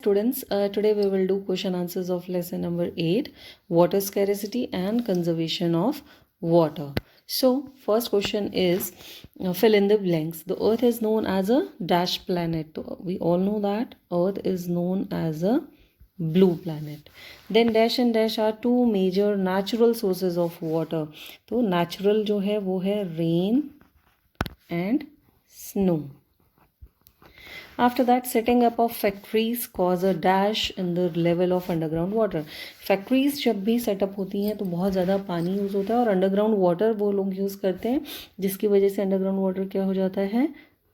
students, today we will do question answers of lesson number 8, water scarcity and conservation of water. So first question is fill in the blanks. The earth is known as a dash planet. So we all know that earth is known as a blue planet. Then dash and dash are two major natural sources of water. तो natural जो है वो है rain and snow. After that, setting up of factories cause a dash in the level of underground water. Factories जब भी setup होती हैं तो बहुत ज़्यादा पानी यूज़ होता है और अंडरग्राउंड वाटर वो लोग यूज़ करते हैं, जिसकी वजह से अंडरग्राउंड वाटर क्या हो जाता है,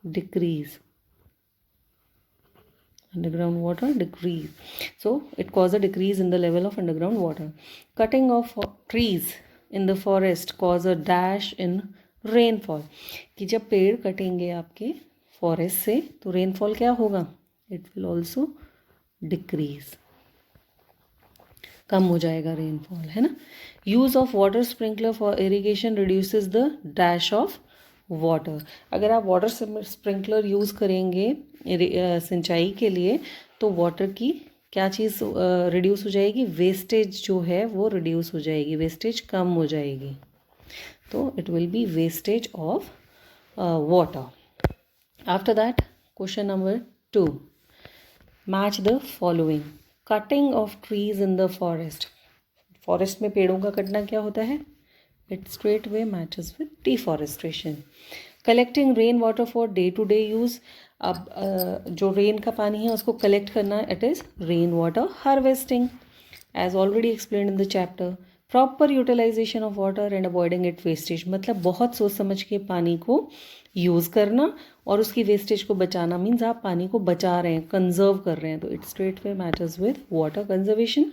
decrease. Underground water decrease. So it cause a decrease in the level of underground water. Cutting of trees in the forest cause a dash in rainfall. कि जब पेड़ कटेंगे आपके फॉरेस्ट से तो रेनफॉल क्या होगा, इट विल ऑल्सो डिक्रीज, कम हो जाएगा रेनफॉल, है ना. Use of water sprinkler for irrigation reduces the dash of water. अगर आप वाटर स्प्रिंकलर यूज़ करेंगे सिंचाई के लिए तो वाटर की क्या चीज़ रिड्यूस हो जाएगी, वेस्टेज जो है वो रिड्यूस हो जाएगी, वेस्टेज कम हो जाएगी. तो it will be wastage of water. After that, question number 2. Match the following. Cutting of trees in the forest. Forest में पेड़ों का कटना क्या होता है, it straight way matches with deforestation. Collecting rain water for day to day use. अब जो rain का पानी है उसको कलेक्ट करना, it is rain water harvesting, as already explain in the chapter. Proper utilization of water and avoiding it wastage. मतलब बहुत सोच समझ के पानी को यूज़ करना और उसकी वेस्टेज को बचाना, मीन्स आप पानी को बचा रहे हैं, कंजर्व कर रहे हैं. तो it straight way matters with water conservation.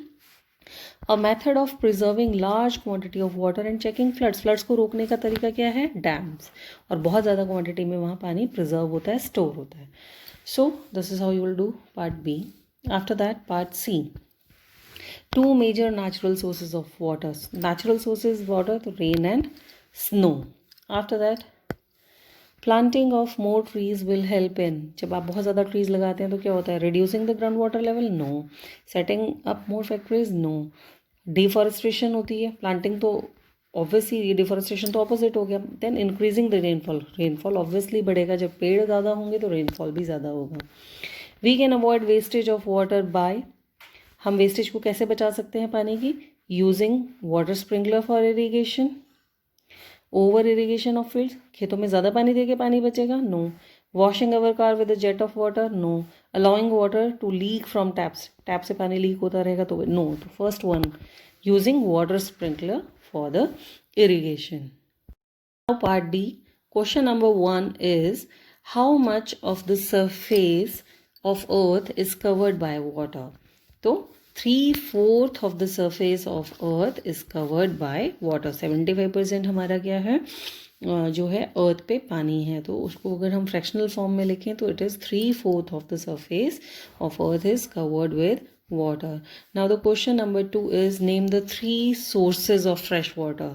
A method of preserving large quantity of water and checking floods. Floods को रोकने का तरीका क्या है, डैम्स. और बहुत ज़्यादा क्वांटिटी में वहाँ पानी प्रिजर्व होता है, स्टोर होता है. So this is how you will do part B. After that part C. Two major natural sources of water. Natural sources water, तो rain and snow. After that, planting of more trees will help in. जब आप बहुत ज़्यादा trees लगाते हैं तो क्या होता है, reducing the ground water level? No. Setting up more factories? No. Deforestation होती है. Planting तो obviously, ये deforestation तो opposite हो गया. Then increasing the rainfall. Rainfall obviously बढ़ेगा, जब पेड़ ज़्यादा होंगे तो rainfall भी ज़्यादा होगा. We can avoid wastage of water by, हम वेस्टेज को कैसे बचा सकते हैं पानी की, using water sprinkler for irrigation. Over irrigation of fields, खेतों में ज़्यादा पानी देके पानी बचेगा, no. Washing our car with a jet of water, no. Allowing water to leak from taps, tap से पानी लीक होता रहेगा तो नो. तो first one, using water sprinkler for the irrigation. Now part D. Question number 1 is how much of the surface of earth is covered by water. तो 3/4 of the surface of earth is covered by water. 75% हमारा क्या है, जो है अर्थ पे पानी है. तो उसको अगर हम फ्रैक्शनल फॉर्म में लिखें तो it is 3/4 of the surface of earth is covered with water. Now the question number 2 is name the 3 sources of fresh water.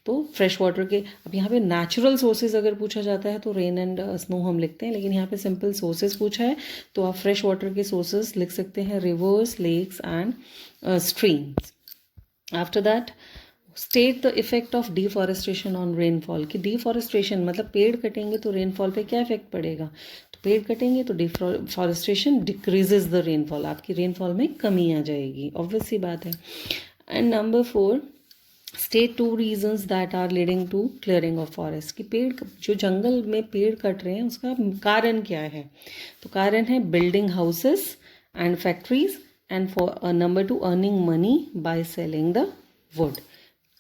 तो फ्रेश वाटर के, अब यहाँ पे नेचुरल सोर्सेज अगर पूछा जाता है तो रेन एंड स्नो हम लिखते हैं, लेकिन यहाँ पे सिंपल सोर्सेज पूछा है तो आप फ्रेश वाटर के सोर्सेज लिख सकते हैं, rivers, lakes and streams. After that state the effect of deforestation on rainfall. कि डिफॉरेस्टेशन मतलब पेड़ कटेंगे तो रेनफॉल पे क्या इफेक्ट पड़ेगा, तो पेड़ कटेंगे तो डिफॉरेस्टेशन डिक्रीजेज द रेनफॉल, आपकी रेनफॉल में कमी आ जाएगी, ऑब्वियस सी बात है. And number 4, state 2 reasons that are leading to clearing of forest. कि पेड़, जो जंगल में पेड़ कट रहे हैं उसका कारण क्या है, तो कारण है building houses and factories, and for number 2 earning money by selling the wood.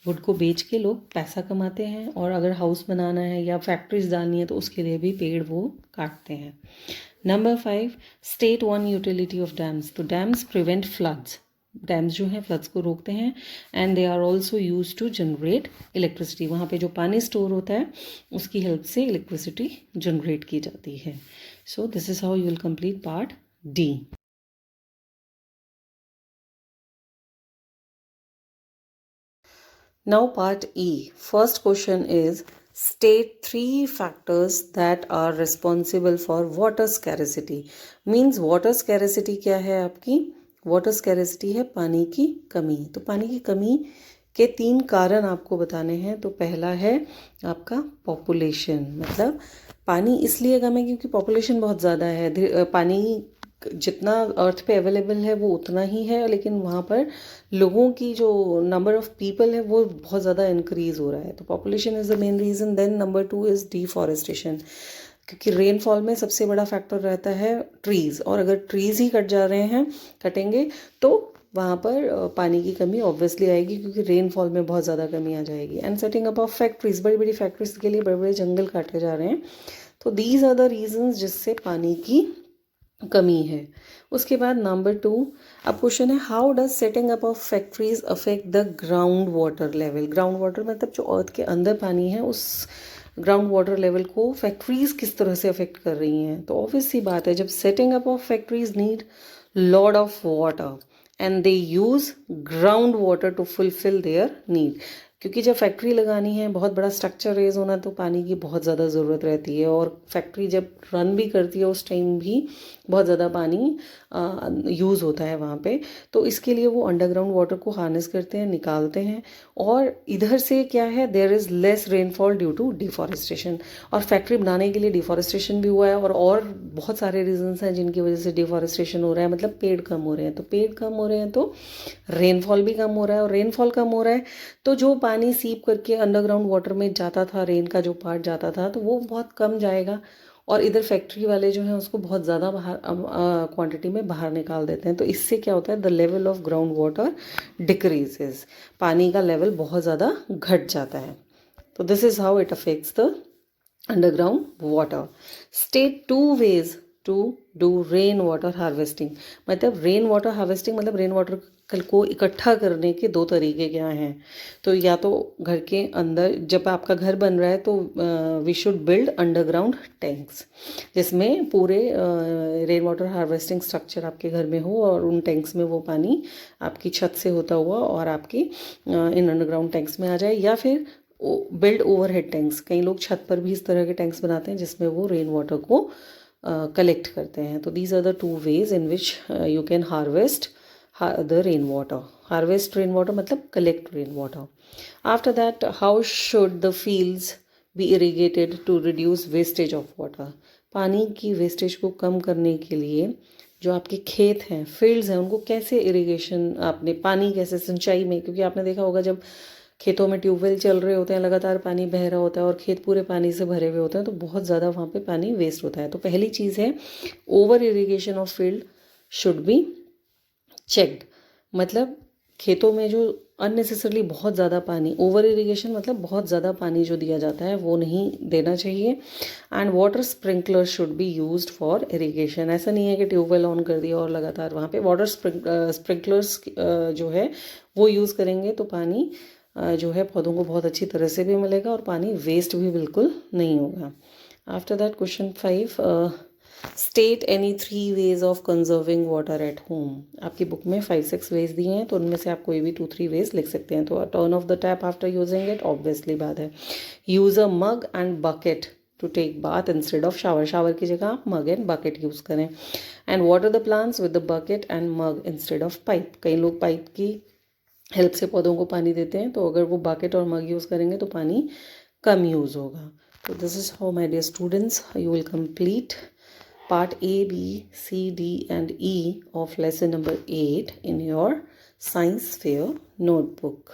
Would को बेच के लोग पैसा कमाते हैं, और अगर हाउस बनाना है या फैक्ट्रीज डालनी है तो उसके लिए भी पेड़ वो काटते हैं. Number 5, state 1 utility of dams. तो डैम्स प्रिवेंट फ्लड्स. डैम्स जो हैं फ्लड्स को रोकते हैं, and they are also use to generate electricity. वहाँ पे जो पानी स्टोर होता है उसकी हेल्प से इलेक्ट्रिसिटी जनरेट की जाती है. So this is how you will complete part D. Now part E. First question is State three factors that are responsible for water scarcity. Means water scarcity क्या है आपकी? वाटर स्कैरिसिटी है पानी की कमी। तो पानी की कमी के 3 कारण आपको बताने हैं। तो पहला है आपका पॉपुलेशन, मतलब पानी इसलिए कम है क्योंकि पॉपुलेशन बहुत ज़्यादा है। पानी जितना अर्थ पे अवेलेबल है वो उतना ही है, लेकिन वहाँ पर लोगों की जो नंबर ऑफ पीपल है वो बहुत ज़्यादा इंक्रीज हो रहा है। तो population is the main reason. Then number 2 is deforestation, क्योंकि रेनफॉल में सबसे बड़ा फैक्टर रहता है ट्रीज़, और अगर ट्रीज़ ही कट जा रहे हैं, कटेंगे, तो वहाँ पर पानी की कमी ऑब्वियसली आएगी, क्योंकि रेनफॉल में बहुत ज़्यादा कमी आ जाएगी। And setting up of factories, बड़ी बड़ी फैक्ट्रीज के लिए बड़े बड़े जंगल काटे जा रहे हैं। तो दीज आर द रीजंस जिससे पानी की कमी है। उसके बाद नंबर 2, अब क्वेश्चन है how does setting up of factories affect the ground water level. Ground water मतलब जो अर्थ के अंदर पानी है, उस ग्राउंड वाटर लेवल को फैक्ट्रीज किस तरह से अफेक्ट कर रही हैं। तो ऑब्वियस सी बात है, जब setting up of factories need lot of water and they use ground water to fulfil their need, क्योंकि जब फैक्ट्री लगानी है, बहुत बड़ा स्ट्रक्चर रेज होना, तो पानी की बहुत ज़्यादा ज़रूरत रहती है। और फैक्ट्री जब रन भी करती है उस टाइम भी बहुत ज़्यादा पानी यूज़ होता है वहाँ पे। तो इसके लिए वो अंडरग्राउंड वाटर को हार्नेस करते हैं, निकालते हैं। और इधर से क्या है, there is less rainfall due to deforestation. और फैक्ट्री बनाने के लिए डिफॉरेस्टेशन भी हुआ है, और बहुत सारे रीजंस हैं जिनकी वजह से डिफॉरेस्टेशन हो रहा है, मतलब पेड़ कम हो रहे हैं। तो पेड़ कम हो रहे हैं तो रेनफॉल भी कम हो रहा है, और रेनफॉल कम हो रहा है तो जो पानी सीप करके अंडरग्राउंड वाटर में जाता था, रेन का जो पार्ट जाता था, तो वो बहुत कम जाएगा। और इधर फैक्ट्री वाले जो हैं उसको बहुत ज़्यादा बाहर क्वांटिटी में बाहर निकाल देते हैं। तो इससे क्या होता है, the level of ground water decreases, पानी का लेवल बहुत ज़्यादा घट जाता है। तो this is how it affects the underground water. State 2 ways to do rain water harvesting. मतलब रेन वाटर हार्वेस्टिंग मतलब रेन वाटर को इकट्ठा करने के 2 तरीके क्या हैं। तो या तो घर के अंदर, जब आपका घर बन रहा है तो we should build underground tanks, जिसमें पूरे रेन वाटर हार्वेस्टिंग स्ट्रक्चर आपके घर में हो, और उन टैंक्स में वो पानी आपकी छत से होता हुआ और आपकी इन अंडरग्राउंड टैंक्स में आ जाए। या फिर बिल्ड ओवरहेड टैंक्स, कई लोग छत पर भी इस तरह के टैंक्स बनाते हैं जिसमें वो रेन वाटर को कलेक्ट करते हैं। तो these are the 2 ways in which you can harvest the rainwater. Harvest rainwater मतलब collect rainwater. After that, how should the fields be irrigated to reduce wastage of water? पानी की wastage को कम करने के लिए जो आपके खेत हैं, फील्ड्स हैं, उनको कैसे इरिगेशन, आपने पानी कैसे सिंचाई में, क्योंकि आपने देखा होगा जब खेतों में ट्यूबवेल चल रहे होते हैं, लगातार पानी बह रहा होता है और खेत पूरे पानी से भरे हुए होते हैं, तो बहुत ज़्यादा वहाँ पे पानी वेस्ट होता है। तो पहली चीज़ है, over irrigation of field should be checked. मतलब खेतों में जो अननेसेसरली बहुत ज़्यादा पानी, ओवर इरिगेशन मतलब बहुत ज़्यादा पानी जो दिया जाता है वो नहीं देना चाहिए। And water sprinkler should be used for irrigation. ऐसा नहीं है कि ट्यूबवेल ऑन कर दिया और लगातार वहाँ पे वाटर स्प्रिंकलर्स जो है वो यूज़ करेंगे तो पानी जो है पौधों को बहुत अच्छी तरह से भी मिलेगा और पानी वेस्ट भी बिल्कुल नहीं होगा। After that question 5, state any 3 ways of conserving water at home. आपकी बुक में 5-6 ways दिए हैं, तो उनमें से आप कोई भी 2-3 ways लिख सकते हैं। तो turn off the tap after using it, obviously बात है। Use a mug and bucket to take bath instead of shower. Shower की जगह आप मग एंड बकेट यूज़ करें। And water the plants with the bucket and mug instead of pipe. कई लोग pipe की help से पौधों को पानी देते हैं, तो अगर वो बकेट और मग यूज़ करेंगे तो पानी कम यूज़ होगा। तो this is how my dear students you will complete part A, B, C, D and E of lesson number 8 in your science fair notebook.